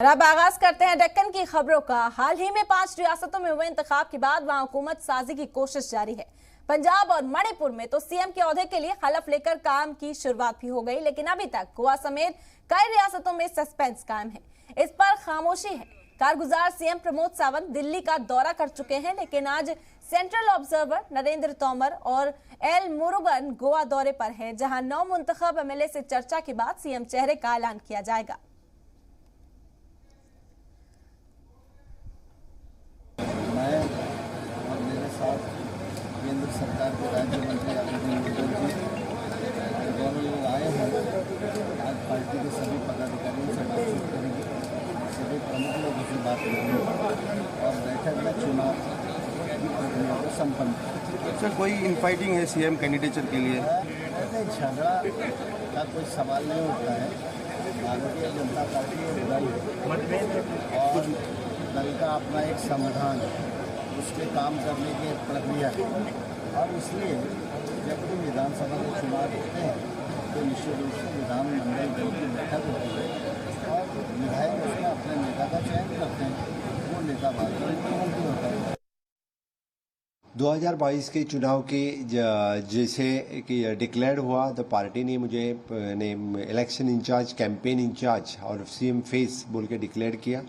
अब आगाज करते हैं डेक्कन की खबरों का। हाल ही में 5 रियासतों में हुए इंतखाब के बाद वहां हुकूमत साजी की कोशिश जारी है। पंजाब और मणिपुर में तो सीएम के ओहदे के लिए हलफ लेकर काम की शुरुआत भी हो गई, लेकिन अभी तक गोवा समेत कई रियासतों में सस्पेंस कायम है। इस पर खामोशी है। कारगुजार सीएम प्रमोद सावंत दिल्ली का दौरा कर चुके हैं, लेकिन आज सेंट्रल ऑब्जर्वर नरेंद्र तोमर और एल मुरुगन गोवा दौरे पर है, जहां 9 मुंतखब एमएलए से चर्चा के बाद सीएम चेहरे का ऐलान किया जाएगा। मैं और मेरे साथ केंद्र सरकार के राज्य मंत्री दोनों लोग आए हैं। आज पार्टी के सभी पदाधिकारियों से बातचीत करेंगे, सभी प्रमुख लोगों से बात करेंगे और बैठक में चुनाव की प्रक्रिया को संपन्न। सर, कोई इनफाइटिंग है सीएम कैंडिडेचर के लिए? ऐसे झगड़ा का कोई सवाल नहीं उठता है। भारतीय जनता पार्टी एक दल है और दल का अपना एक संविधान है, उसके काम करने की एक प्रक्रिया है और इसलिए जब भी विधानसभा के चुनाव होते हैं तो निश्चित रूप से विधानमंडल दल की बैठक होती है और विधायक उसमें अपने नेता का चयन करते हैं। वो नेता बाद में मुख्यमंत्री होता है। 2022 के चुनाव के जैसे कि डिक्लेयर हुआ तो पार्टी ने मुझे इलेक्शन इंचार्ज, कैंपेन इंचार्ज और सीएम फेस बोल के डिक्लेयर किया।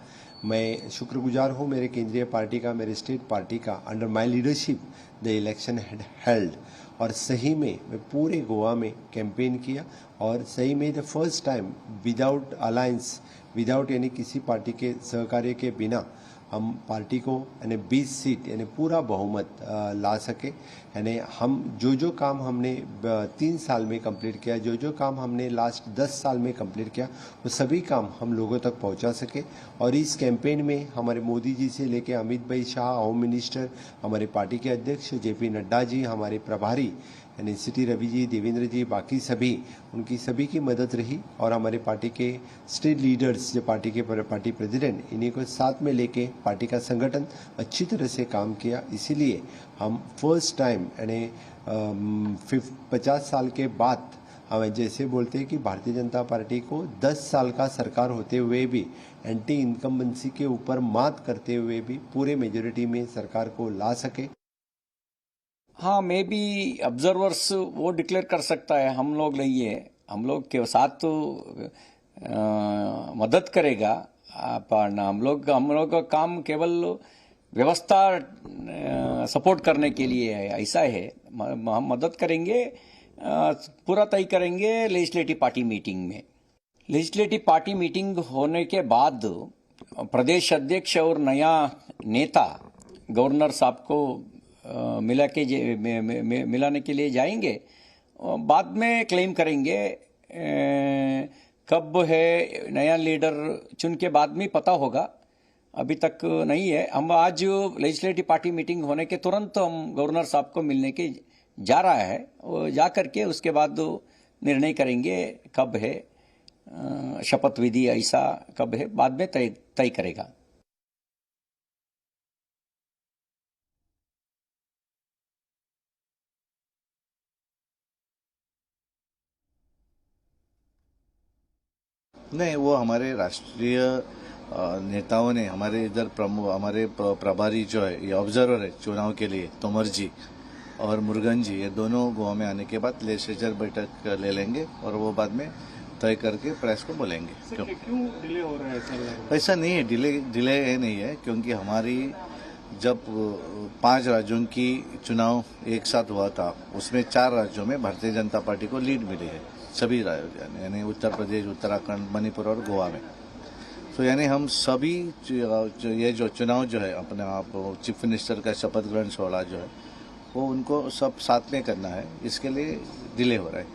मैं शुक्रगुजार हूँ मेरे केंद्रीय पार्टी का, मेरे स्टेट पार्टी का। Under my leadership the election had held और सही में मैं पूरे गोवा में कैंपेन किया और सही में the first time without alliance, without यानी किसी पार्टी के सहकार्य के बिना हम पार्टी को 20 सीट यानी पूरा बहुमत ला सके। यानी हम जो काम हमने 3 साल में कंप्लीट किया, जो काम हमने लास्ट 10 साल में कंप्लीट किया, वो सभी काम हम लोगों तक पहुंचा सके। और इस कैंपेन में हमारे मोदी जी से लेके अमित भाई शाह होम मिनिस्टर, हमारे पार्टी के अध्यक्ष जेपी नड्डा जी, हमारे प्रभारी यानी सिटी रवि जी, देवेंद्र जी, बाकी सभी उनकी सभी की मदद रही और हमारे पार्टी के स्टेट लीडर्स, जो पार्टी के पार्टी प्रेसिडेंट, इन्हीं को साथ में लेके पार्टी का संगठन अच्छी तरह से काम किया। इसीलिए हम फर्स्ट टाइम यानी 50 साल के बाद हम जैसे बोलते हैं कि भारतीय जनता पार्टी को 10 साल का सरकार होते हुए भी, एंटी इनकम्बेंसी के ऊपर मात करते हुए भी पूरे मेजोरिटी में सरकार को ला सके। हाँ, मैं भी ऑब्जर्वर्स वो डिक्लेयर कर सकता है, हम लोग नहीं है। हम लोग के साथ तो मदद करेगा पर हम लोग का काम केवल व्यवस्था सपोर्ट करने के लिए है, ऐसा है। हम मदद करेंगे, पूरा तय करेंगे लेजिस्लेटिव पार्टी मीटिंग में। लेजिस्लेटिव पार्टी मीटिंग होने के बाद प्रदेश अध्यक्ष और नया नेता गवर्नर साहब को मिलाने के लिए जाएंगे। बाद में क्लेम करेंगे कब है नया लीडर चुन के बाद में पता होगा, अभी तक नहीं है। हम आज लेजिस्लेटिव पार्टी मीटिंग होने के तुरंत हम गवर्नर साहब को मिलने के जा रहा है, जा करके उसके बाद निर्णय करेंगे कब है शपथ विधि, ऐसा कब है बाद में तय करेगा। नहीं, वो हमारे राष्ट्रीय नेताओं ने, हमारे इधर हमारे प्रभारी जो है, ये ऑब्जर्वर है चुनाव के लिए, तोमर जी और मुरुगन जी, ये दोनों गोवा में आने के बाद लेजिस्लेचर बैठक ले लेंगे और वो बाद में तय करके प्रेस को बोलेंगे। क्यों डिले हो रहा है सर? ऐसा नहीं है, डिले नहीं है, क्योंकि हमारी जब 5 राज्यों की चुनाव एक साथ हुआ था, उसमें 4 राज्यों में भारतीय जनता पार्टी को लीड मिली है, सभी राज्यों यानी उत्तर प्रदेश, उत्तराखंड, मणिपुर और गोवा में। तो यानी हम सभी ये जो चुनाव जो है अपने आप चीफ मिनिस्टर का शपथ ग्रहण सोहला जो है वो उनको सब साथ में करना है, इसके लिए डिले हो रहा है।